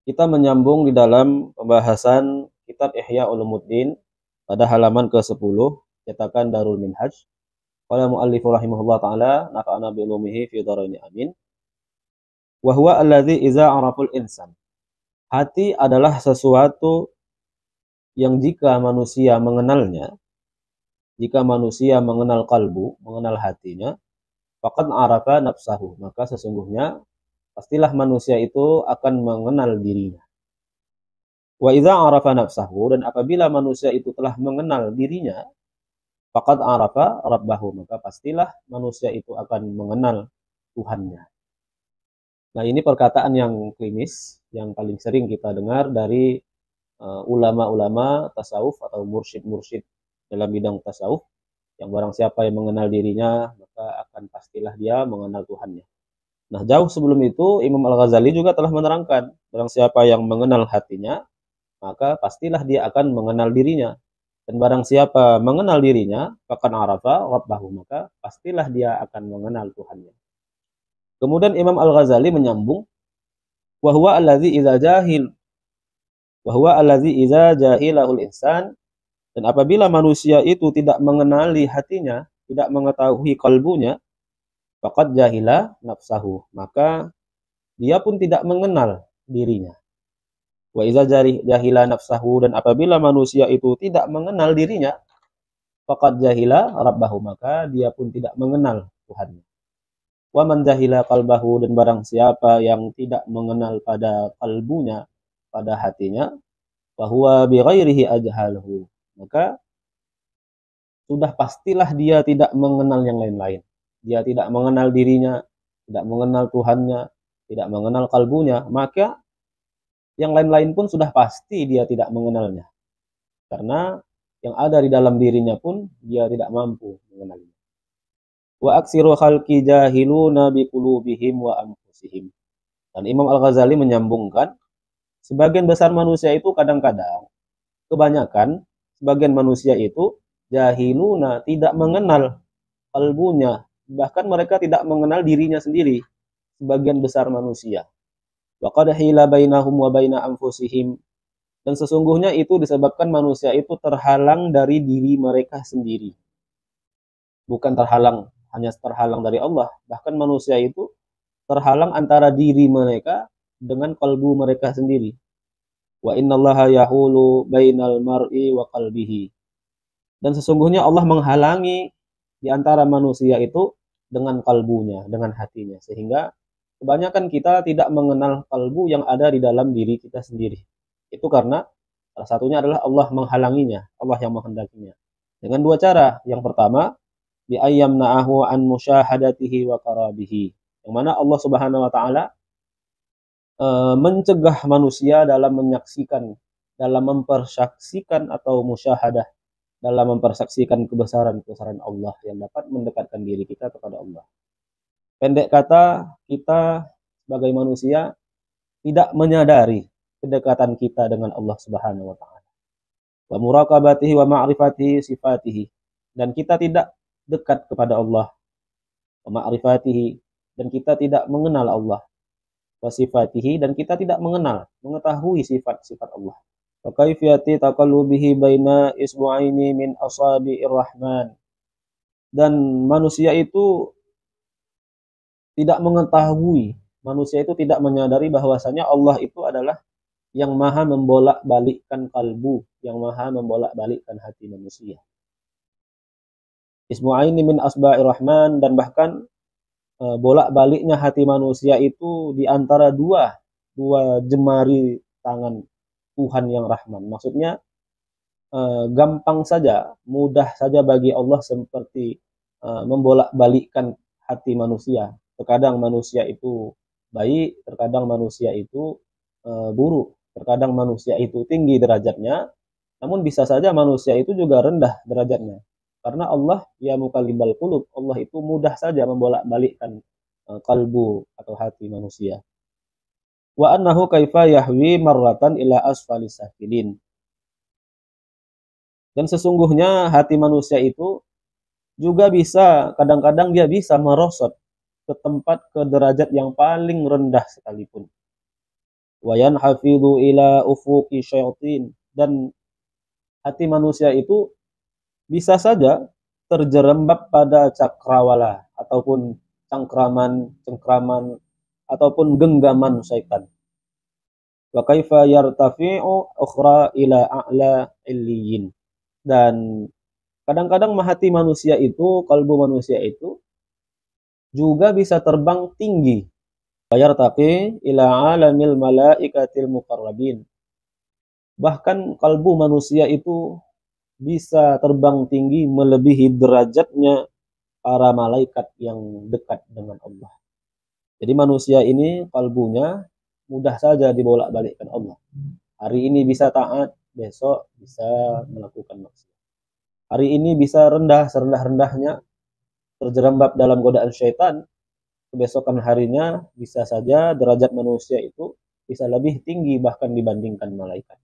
Kita menyambung di dalam pembahasan kitab Ihya Ulumuddin pada halaman ke-10 cetakan Darul Minhaj. Qala mu'allifu rahimahullah taala nafa'ana bi ulumihi fi dharain amin. Wa huwa alladzi idza araful insan. Hati adalah sesuatu yang jika manusia mengenalnya, jika manusia mengenal kalbu, mengenal hatinya, faqad arafa nafsahu, maka sesungguhnya pastilah manusia itu akan mengenal dirinya. Wa idza arafa nafsahu, dan apabila manusia itu telah mengenal dirinya, faqad arafa rabbahu, maka pastilah manusia itu akan mengenal Tuhannya. Nah, ini perkataan yang klinis yang paling sering kita dengar dari ulama-ulama tasawuf atau mursyid-mursyid dalam bidang tasawuf, yang barang siapa yang mengenal dirinya maka akan pastilah dia mengenal Tuhannya. Nah, jauh sebelum itu Imam Al-Ghazali juga telah menerangkan, barang siapa yang mengenal hatinya maka pastilah dia akan mengenal dirinya. Dan barang siapa mengenal dirinya, faqad arafa rabbahu, maka pastilah dia akan mengenal Tuhannya. Kemudian Imam Al-Ghazali menyambung, wa huwa allazi idza jahilahul insan, dan apabila manusia itu tidak mengenali hatinya, tidak mengetahui kalbunya, faqad jahila nafsahu, maka dia pun tidak mengenal dirinya. Wa idza jahila nafsahu, dan apabila manusia itu tidak mengenal dirinya, faqad jahila rabbahu, maka dia pun tidak mengenal Tuhannya. Wa man jahila qalbahu, dan barang siapa yang tidak mengenal pada kalbunya, pada hatinya, bahwa bi ghairihi ajhaluhu, maka sudah pastilah dia tidak mengenal yang lain-lain. Dia tidak mengenal dirinya, tidak mengenal Tuhannya, tidak mengenal kalbunya, maka yang lain-lain pun sudah pasti dia tidak mengenalnya. Karena yang ada di dalam dirinya pun dia tidak mampu mengenalinya. Wa aksiru khalqi jahiluna biqulubihim wa anfusihim. Dan Imam Al-Ghazali menyambungkan, sebagian besar manusia itu kadang-kadang, kebanyakan sebagian manusia itu jahiluna, tidak mengenal kalbunya, bahkan mereka tidak mengenal dirinya sendiri, sebagian besar manusia. Wa qad hila bainahum wa baina anfusihim, dan sesungguhnya itu disebabkan manusia itu terhalang dari diri mereka sendiri. Bukan hanya terhalang dari Allah, bahkan manusia itu terhalang antara diri mereka dengan kalbu mereka sendiri. Wa innallaha yahulu bainal mar'i wa qalbihi, dan sesungguhnya Allah menghalangi di antara manusia itu dengan kalbunya, dengan hatinya, sehingga kebanyakan kita tidak mengenal kalbu yang ada di dalam diri kita sendiri. Itu karena salah satunya adalah Allah menghalanginya, Allah yang menghendakinya. Dengan dua cara. Yang pertama, bi ayyamna'ahu an musyahadatihi wa qarabihi, yang mana Allah Subhanahu wa taala mencegah manusia dalam menyaksikan, dalam mempersaksikan atau musyahadah, dalam mempersaksikan kebesaran Allah yang dapat mendekatkan diri kita kepada Allah. Pendek kata, kita sebagai manusia tidak menyadari kedekatan kita dengan Allah Subhanahu wa taala. Wa muraqabatihi wa ma'rifatihi sifatihi, dan kita tidak dekat kepada Allah. Wa ma'rifatihi, dan kita tidak mengenal Allah. Wa sifatihi, dan kita tidak mengetahui sifat-sifat Allah. Wa kaifiyati taqallubihi baina isbu'aini min asabi'ir rahman, dan manusia itu tidak mengetahui, manusia itu tidak menyadari bahwasanya Allah itu adalah yang maha membolak-balikkan kalbu, yang maha membolak-balikkan hati manusia. Isbu'aini min asba'ir rahman, dan bahkan bolak-baliknya hati manusia itu di antara dua jemari tangan Tuhan yang Rahman. Maksudnya gampang saja, mudah saja bagi Allah seperti membolak-balikkan hati manusia. Terkadang manusia itu baik, terkadang manusia itu buruk, terkadang manusia itu tinggi derajatnya, namun bisa saja manusia itu juga rendah derajatnya. Karena Allah ya muqallibal qulub, Allah itu mudah saja membolak-balikkan kalbu atau hati manusia. Wa annahu kaifa yahwi marratan ila asfalis safilin, dan sesungguhnya hati manusia itu juga bisa, kadang-kadang dia bisa merosot ke tempat, ke derajat yang paling rendah sekalipun. wa yanhafidhu ila ufuqi syayatin, dan hati manusia itu bisa saja terjerembab pada cakrawala ataupun cengkraman ataupun genggaman syaitan. Wa kaifa yartafi'u ukhra ila a'la illiyin. Dan kadang-kadang hati manusia itu, kalbu manusia itu juga bisa terbang tinggi. Wa yartaqi ila alamil malaikatil muqarrabin. Bahkan kalbu manusia itu bisa terbang tinggi melebihi derajatnya para malaikat yang dekat dengan Allah. Jadi manusia ini kalbunya mudah saja dibolak-balikkan Allah. Hari ini bisa taat, besok bisa melakukan maksiat. Hari ini bisa rendah serendah-rendahnya, terjerembab dalam godaan syaitan. Kebesokan harinya bisa saja derajat manusia itu bisa lebih tinggi bahkan dibandingkan malaikat.